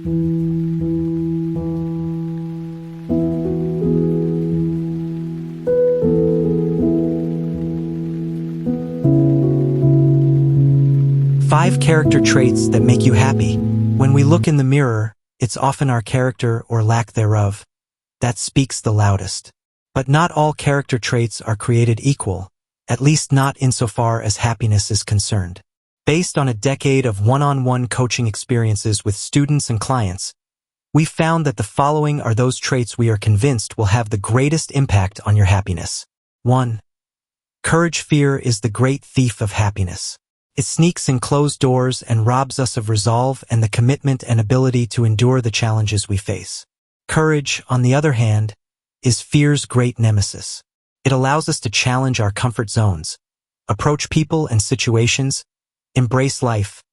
Five character traits that make you happy. When we look in the mirror, it's often our character or lack thereof that speaks the loudest. But not all character traits are created equal, at least not insofar as happiness is concerned. Based on a decade of one-on-one coaching experiences with students and clients, we found that the following are those traits we are convinced will have the greatest impact on your happiness. 1. Courage. Fear is the great thief of happiness. It sneaks in closed doors and robs us of resolve and the commitment and ability to endure the challenges we face. Courage, on the other hand, is fear's great nemesis. It allows us to challenge our comfort zones, approach people and situations, embrace life,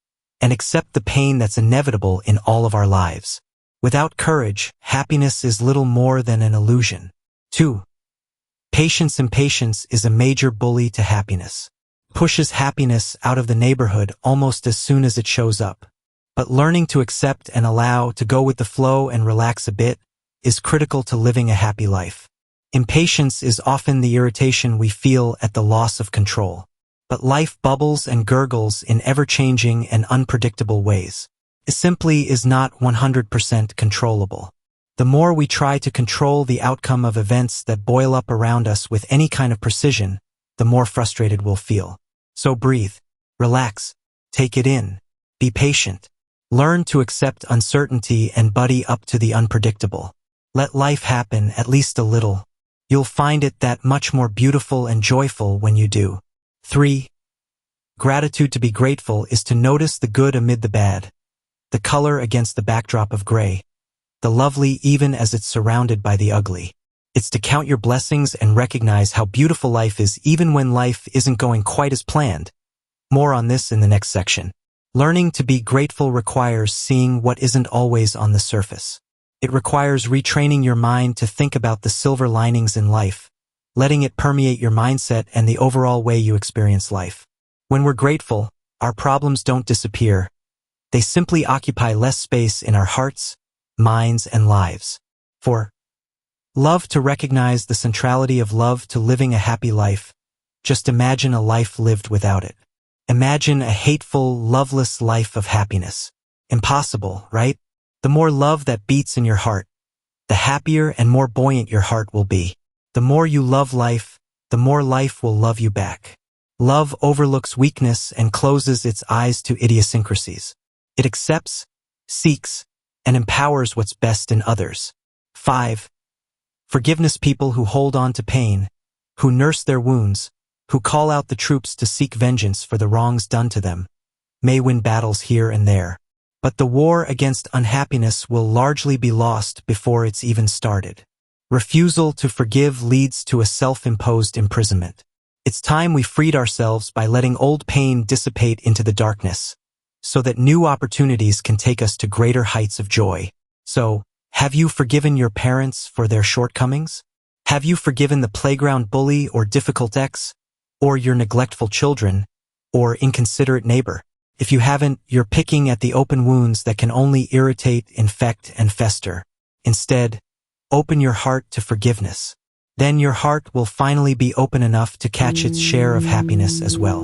and accept the pain that's inevitable in all of our lives. Without courage, happiness is little more than an illusion. 2. Patience. Impatience is a major bully to happiness. Pushes happiness out of the neighborhood almost as soon as it shows up. But learning to accept and allow, to go with the flow and relax a bit, is critical to living a happy life. Impatience is often the irritation we feel at the loss of control. But life bubbles and gurgles in ever-changing and unpredictable ways. It simply is not 100% controllable. The more we try to control the outcome of events that boil up around us with any kind of precision, the more frustrated we'll feel. So breathe, relax, take it in, be patient. Learn to accept uncertainty and buddy up to the unpredictable. Let life happen at least a little. You'll find it that much more beautiful and joyful when you do. 3. Gratitude. To be grateful is to notice the good amid the bad, the color against the backdrop of gray, the lovely even as it's surrounded by the ugly. It's to count your blessings and recognize how beautiful life is even when life isn't going quite as planned. More on this in the next section. Learning to be grateful requires seeing what isn't always on the surface. It requires retraining your mind to think about the silver linings in life, letting it permeate your mindset and the overall way you experience life. When we're grateful, our problems don't disappear. They simply occupy less space in our hearts, minds, and lives. 4. Love. To recognize the centrality of love to living a happy life. Just imagine a life lived without it. Imagine a hateful, loveless life of happiness. Impossible, right? The more love that beats in your heart, the happier and more buoyant your heart will be. The more you love life, the more life will love you back. Love overlooks weakness and closes its eyes to idiosyncrasies. It accepts, seeks, and empowers what's best in others. 5. Forgiveness. People who hold on to pain, who nurse their wounds, who call out the troops to seek vengeance for the wrongs done to them, may win battles here and there. But the war against unhappiness will largely be lost before it's even started. Refusal to forgive leads to a self-imposed imprisonment. It's time we freed ourselves by letting old pain dissipate into the darkness, so that new opportunities can take us to greater heights of joy. So, have you forgiven your parents for their shortcomings? Have you forgiven the playground bully or difficult ex, or your neglectful children, or inconsiderate neighbor? If you haven't, you're picking at the open wounds that can only irritate, infect, and fester. Instead, open your heart to forgiveness. Then your heart will finally be open enough to catch its share of happiness as well.